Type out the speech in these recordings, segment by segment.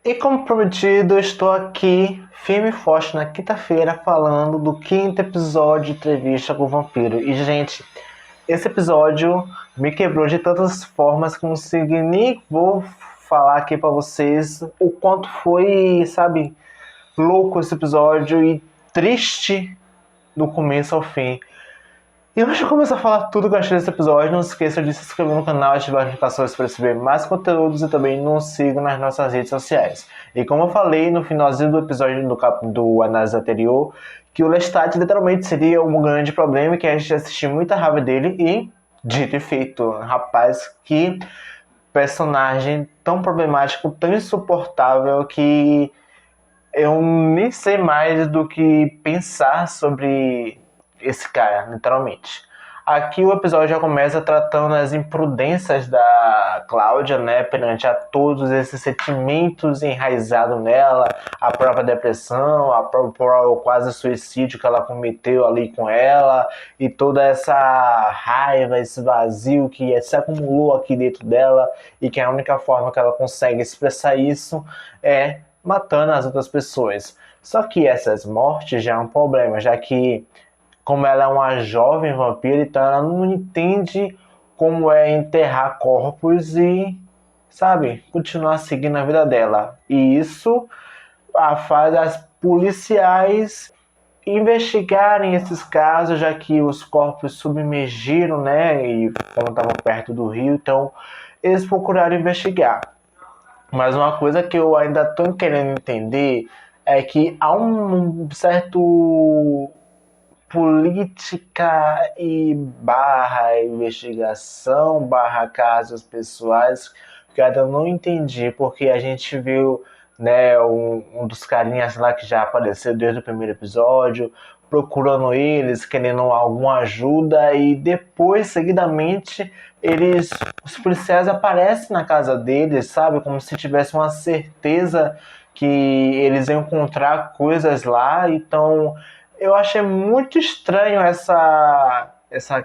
E como prometido, eu estou aqui firme e forte na quinta-feira falando do quinto episódio de Entrevista com o Vampiro. E, gente, esse episódio me quebrou de tantas formas que não consegui nem vou falar aqui pra vocês o quanto foi, sabe, louco esse episódio e triste do começo ao fim. E antes de começar a falar tudo que eu achei desse episódio, não se esqueça de se inscrever no canal e ativar as notificações para receber mais conteúdos e também nos siga nas nossas redes sociais. E como eu falei no finalzinho do episódio do análise anterior, que o Lestat literalmente seria um grande problema, que a gente assistiu muita raiva dele e, dito e feito, rapaz, que personagem tão problemático, tão insuportável que eu nem sei mais do que pensar sobre esse cara, literalmente. Aqui o episódio já começa tratando as imprudências da Cláudia, né, perante a todos esses sentimentos enraizados nela, a própria depressão, a própria quase suicídio que ela cometeu ali com ela, e toda essa raiva, esse vazio que se acumulou aqui dentro dela, e que a única forma que ela consegue expressar isso é matando as outras pessoas. Só que essas mortes já é um problema, já que, como ela é uma jovem vampira, então ela não entende como é enterrar corpos e, sabe, continuar seguindo a vida dela. E isso faz as policiais investigarem esses casos, já que os corpos submergiram, né, e como estavam perto do rio, então eles procuraram investigar. Mas uma coisa que eu ainda estou querendo entender é que há um certo política e barra investigação, barra casos pessoais, que eu ainda não entendi, porque a gente viu, né, um dos carinhas lá que já apareceu desde o primeiro episódio, procurando eles, querendo alguma ajuda, e depois, seguidamente, os policiais aparecem na casa deles, sabe, como se tivesse uma certeza que eles iam encontrar coisas lá. Então eu achei muito estranho essa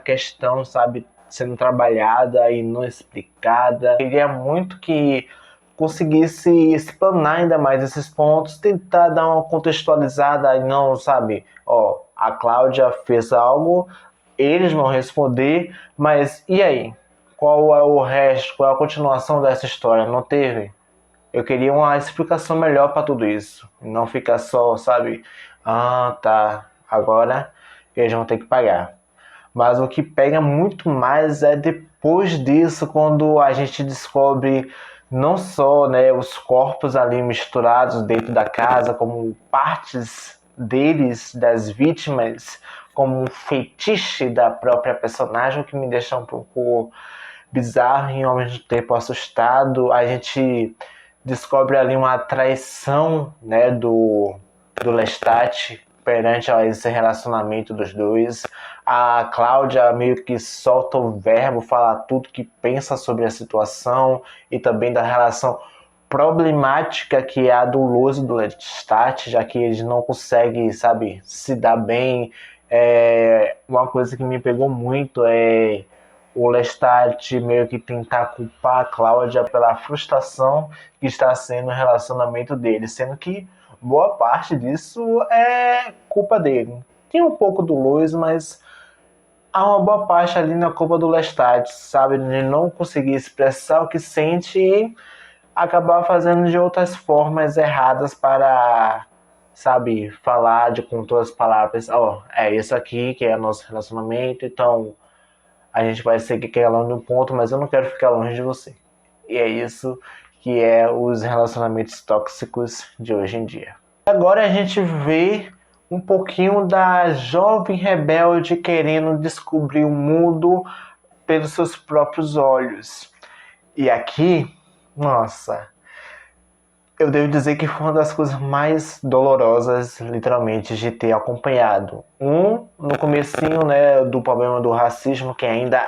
questão, sabe, sendo trabalhada e não explicada. Eu queria muito que conseguisse explanar ainda mais esses pontos, tentar dar uma contextualizada e não, sabe, ó, a Cláudia fez algo, eles vão responder, mas e aí? Qual é o resto? Qual é a continuação dessa história? Não teve? Eu queria uma explicação melhor para tudo isso. Não ficar só, sabe? Ah, tá. Agora eles vão ter que pagar. Mas o que pega muito mais é depois disso, quando a gente descobre não só, né, os corpos ali misturados dentro da casa, como partes deles, das vítimas, como um fetiche da própria personagem, o que me deixa um pouco bizarro e ao mesmo tempo assustado. A gente descobre ali uma traição, né, do Lestat perante a esse relacionamento dos dois. A Cláudia meio que solta o verbo, fala tudo que pensa sobre a situação e também da relação problemática que é a do Luz e do Lestat, já que eles não conseguem, sabe, se dar bem. Uma coisa que me pegou muito é o Lestat meio que tentar culpar a Cláudia pela frustração que está sendo o relacionamento dele, sendo que boa parte disso é culpa dele. Tem um pouco do Luiz, mas há uma boa parte ali na culpa do Lestat, sabe? De não conseguir expressar o que sente e acabar fazendo de outras formas erradas para, sabe, falar com todas as palavras. Ó, é isso aqui que é nosso relacionamento, então a gente vai seguir calando um ponto, mas eu não quero ficar longe de você. E é isso que é os relacionamentos tóxicos de hoje em dia. Agora a gente vê um pouquinho da jovem rebelde querendo descobrir o mundo pelos seus próprios olhos. E aqui, nossa, eu devo dizer que foi uma das coisas mais dolorosas, literalmente, de ter acompanhado. No comecinho, né, do problema do racismo, que ainda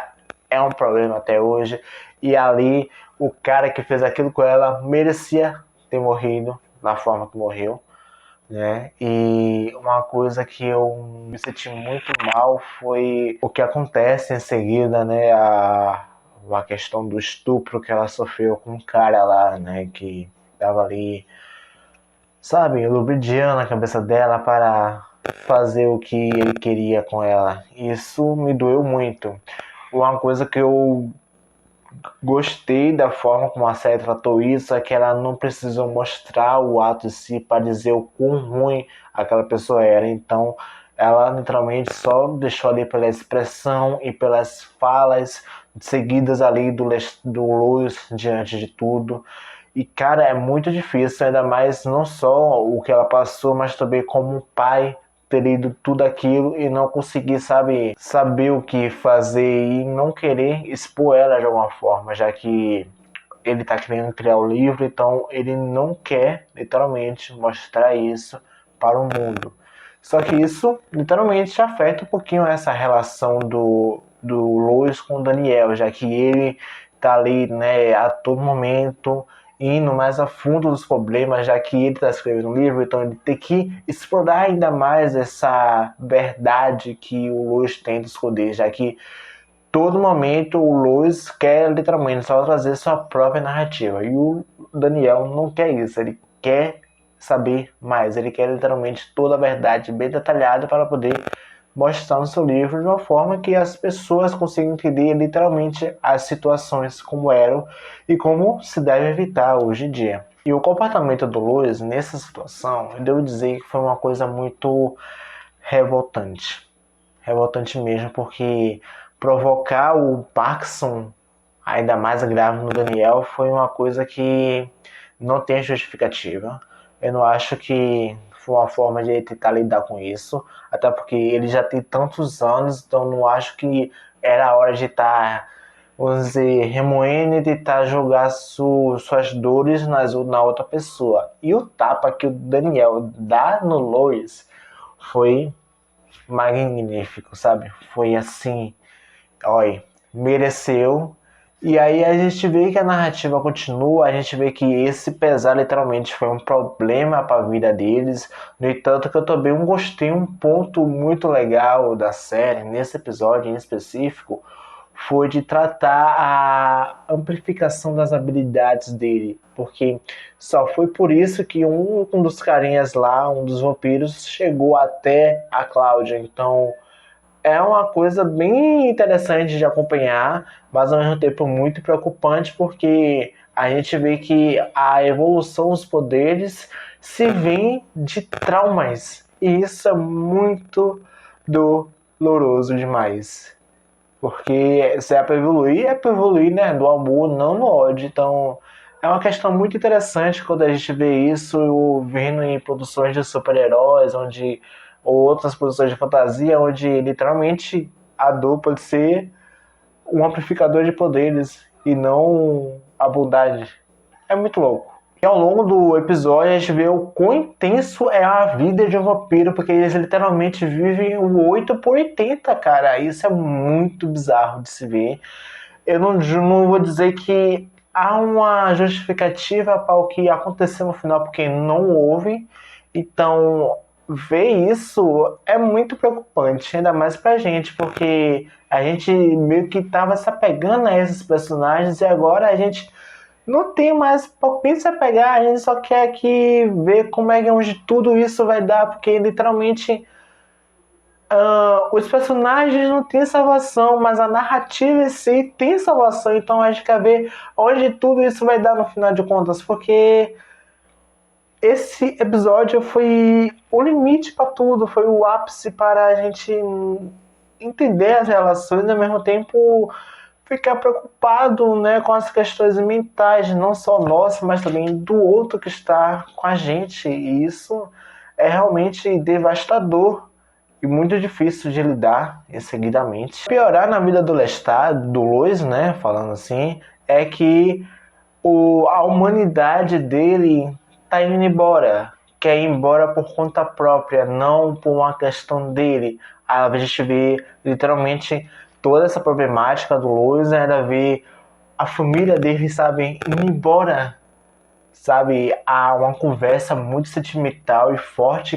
é um problema até hoje, e ali o cara que fez aquilo com ela merecia ter morrido da forma que morreu, né? E uma coisa que eu me senti muito mal foi o que acontece em seguida, né, a questão do estupro que ela sofreu com um cara lá, né, que Tava ali, sabe, lubridiando a cabeça dela para fazer o que ele queria com ela. Isso me doeu muito. Uma coisa que eu gostei da forma como a série tratou isso é que ela não precisou mostrar o ato em si para dizer o quão ruim aquela pessoa era. Então, ela literalmente só deixou ali pela expressão e pelas falas seguidas ali do Lewis diante de tudo. E, cara, é muito difícil, ainda mais não só o que ela passou, mas também como pai ter lido tudo aquilo e não conseguir, saber o que fazer e não querer expor ela de alguma forma, já que ele está querendo criar o livro, então ele não quer, literalmente, mostrar isso para o mundo. Só que isso, literalmente, afeta um pouquinho essa relação do Lois com o Daniel, já que ele está ali, né, a todo momento indo mais a fundo dos problemas, já que ele está escrevendo um livro, então ele tem que explorar ainda mais essa verdade que o Lois tenta esconder, já que todo momento o Lois quer literalmente só trazer sua própria narrativa, e o Daniel não quer isso, ele quer saber mais, ele quer literalmente toda a verdade bem detalhada para poder mostrar no seu livro de uma forma que as pessoas consigam entender literalmente as situações como eram e como se deve evitar hoje em dia. E o comportamento do Lois nessa situação, eu devo dizer que foi uma coisa muito revoltante. Revoltante mesmo, porque provocar o Parkinson, ainda mais grave no Daniel, foi uma coisa que não tem justificativa. Eu não acho que foi uma forma de ele tentar lidar com isso, até porque ele já tem tantos anos, então não acho que era a hora de estar, vamos dizer, remoendo e tentar jogar suas dores na outra pessoa. E o tapa que o Daniel dá no Lois foi magnífico, sabe? Foi assim, olha, mereceu. E aí a gente vê que a narrativa continua, a gente vê que esse pesar literalmente foi um problema para a vida deles. No entanto, que eu também gostei, um ponto muito legal da série, nesse episódio em específico, foi de tratar a amplificação das habilidades dele. Porque só foi por isso que um dos carinhas lá, um dos vampiros, chegou até a Cláudia. Então é uma coisa bem interessante de acompanhar, mas ao mesmo tempo muito preocupante, porque a gente vê que a evolução dos poderes se vem de traumas. E isso é muito doloroso demais. Porque se é para evoluir, né? Do amor, não no ódio. Então, é uma questão muito interessante quando a gente vê isso vindo em produções de super-heróis, ou outras produções de fantasia, onde literalmente a dor pode ser um amplificador de poderes e não a bondade. É muito louco. E ao longo do episódio a gente vê o quão intenso é a vida de um vampiro, porque eles literalmente vivem o 8 por 80, cara. Isso é muito bizarro de se ver. Eu não vou dizer que há uma justificativa para o que aconteceu no final, porque não houve. Então, ver isso é muito preocupante, ainda mais pra gente, porque a gente meio que tava se apegando a esses personagens e agora a gente não tem mais palpite a pegar, a gente só quer aqui ver como é que onde tudo isso vai dar, porque literalmente os personagens não têm salvação, mas a narrativa em si tem salvação, então a gente quer ver onde tudo isso vai dar no final de contas, porque esse episódio foi o limite para tudo, foi o ápice para a gente entender as relações e ao mesmo tempo ficar preocupado, né, com as questões mentais, não só nossas, mas também do outro que está com a gente. E isso é realmente devastador e muito difícil de lidar seguidamente. Piorar na vida do Lestat, do Lois, né, falando assim, é que a humanidade dele tá indo embora. Quer ir embora por conta própria, não por uma questão dele. A gente vê literalmente toda essa problemática do Lois, ainda vê a família dele, sabe, indo embora. Sabe, há uma conversa muito sentimental e forte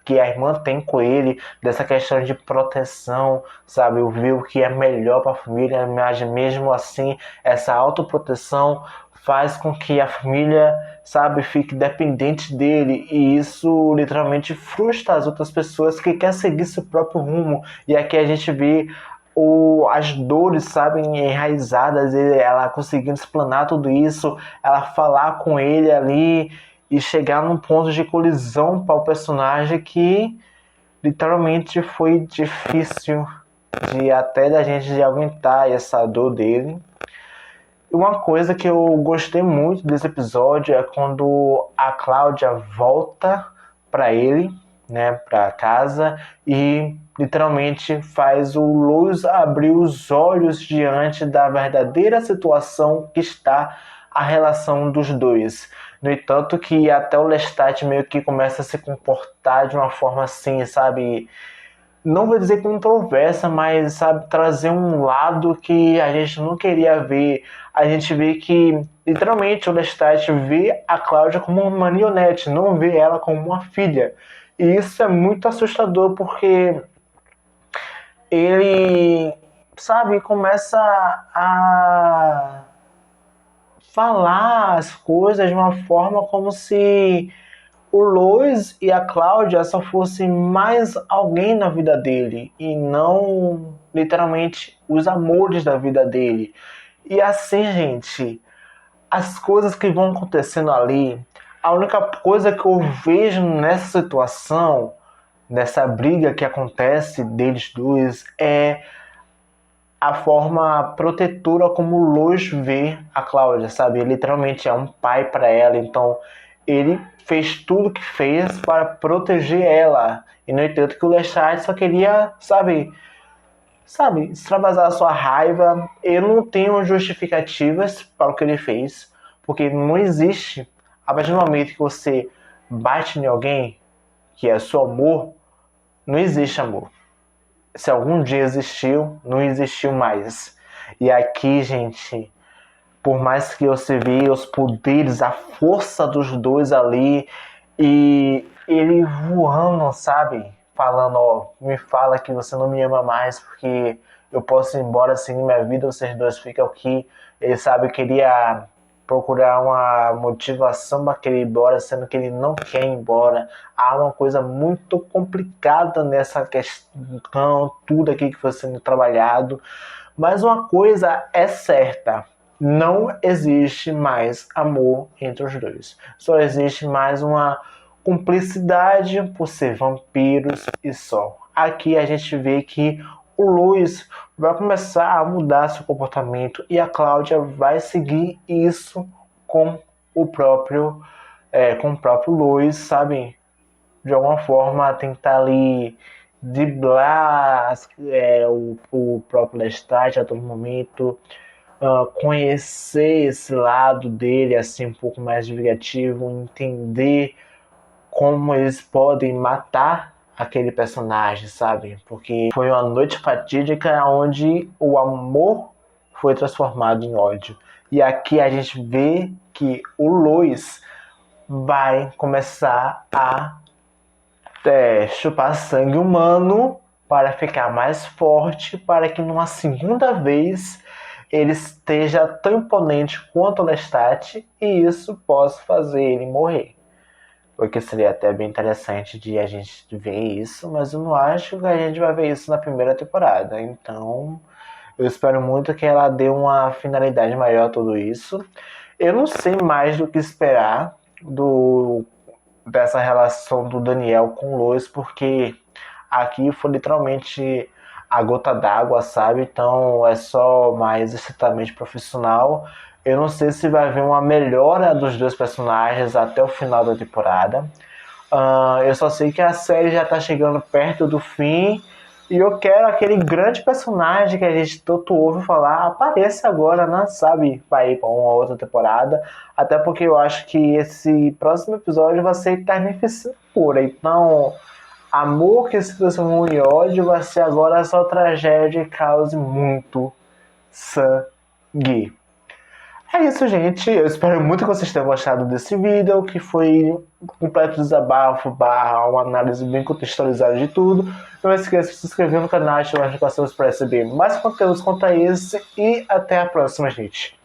que a irmã tem com ele, dessa questão de proteção, sabe, ver o que é melhor para a família, mas mesmo assim, essa autoproteção faz com que a família, sabe, fique dependente dele, e isso literalmente frustra as outras pessoas que querem seguir seu próprio rumo. E aqui a gente vê as dores, sabe, enraizadas, ela conseguindo explanar tudo isso, ela falar com ele ali e chegar num ponto de colisão para o personagem que literalmente foi difícil de até da gente de aguentar essa dor dele. Uma coisa que eu gostei muito desse episódio é quando a Cláudia volta para ele, né, para casa, e literalmente faz o Lois abrir os olhos diante da verdadeira situação que está a relação dos dois. No entanto, que até o Lestat meio que começa a se comportar de uma forma assim, sabe, não vou dizer controversa, mas sabe, trazer um lado que a gente não queria ver. A gente vê que literalmente o Lestat vê a Cláudia como uma marionete, não vê ela como uma filha. E isso é muito assustador, porque ele, sabe, começa a falar as coisas de uma forma como se o Lois e a Cláudia só fossem mais alguém na vida dele e não literalmente os amores da vida dele. E assim, gente, as coisas que vão acontecendo ali, a única coisa que eu vejo nessa situação, nessa briga que acontece deles dois, é a forma protetora como o Lois vê a Cláudia, sabe? Ele literalmente é um pai para ela, então ele fez tudo o que fez para proteger ela. E no entanto que o Lestat só queria, sabe, extravasar a sua raiva. Eu não tenho justificativas para o que ele fez, porque não existe, a partir do momento que você bate em alguém, que é seu amor, não existe amor. Se algum dia existiu, não existiu mais. E aqui, gente, por mais que você vê os poderes, a força dos dois ali, e ele voando, sabe? Falando, ó, me fala que você não me ama mais, porque eu posso ir embora seguir minha vida, vocês dois ficam aqui. Ele sabe que queria procurar uma motivação para querer ir embora, sendo que ele não quer ir embora. Há uma coisa muito complicada nessa questão, tudo aqui que foi sendo trabalhado. Mas uma coisa é certa, não existe mais amor entre os dois. Só existe mais uma cumplicidade por ser vampiros e só. Aqui a gente vê que o Lois vai começar a mudar seu comportamento e a Cláudia vai seguir isso com o próprio Lois, sabe? De alguma forma tentar ali driblar o próprio Lestat a todo momento, conhecer esse lado dele assim um pouco mais divulgativo, entender como eles podem matar aquele personagem, sabe? Porque foi uma noite fatídica onde o amor foi transformado em ódio. E aqui a gente vê que o Lois vai começar a chupar sangue humano para ficar mais forte, para que numa segunda vez ele esteja tão imponente quanto o Lestat e isso possa fazer ele morrer. Porque seria até bem interessante de a gente ver isso, mas eu não acho que a gente vai ver isso na primeira temporada. Então, eu espero muito que ela dê uma finalidade maior a tudo isso. Eu não sei mais do que esperar dessa relação do Daniel com o Lois, porque aqui foi literalmente a gota d'água, sabe? Então é só mais estritamente profissional. Eu não sei se vai haver uma melhora dos dois personagens até o final da temporada. Eu só sei que a série já tá chegando perto do fim e eu quero aquele grande personagem que a gente tanto ouve falar apareça agora, né? Sabe? Vai ir pra uma outra temporada. Até porque eu acho que esse próximo episódio vai ser carnificina pura. Então, amor que se transformou em ódio vai ser agora só tragédia e cause muito sangue. É isso, gente. Eu espero muito que vocês tenham gostado desse vídeo, que foi um completo desabafo, uma análise bem contextualizada de tudo. Não esqueça de se inscrever no canal e ativar as notificações para receber mais conteúdos quanto a esse. E até a próxima, gente.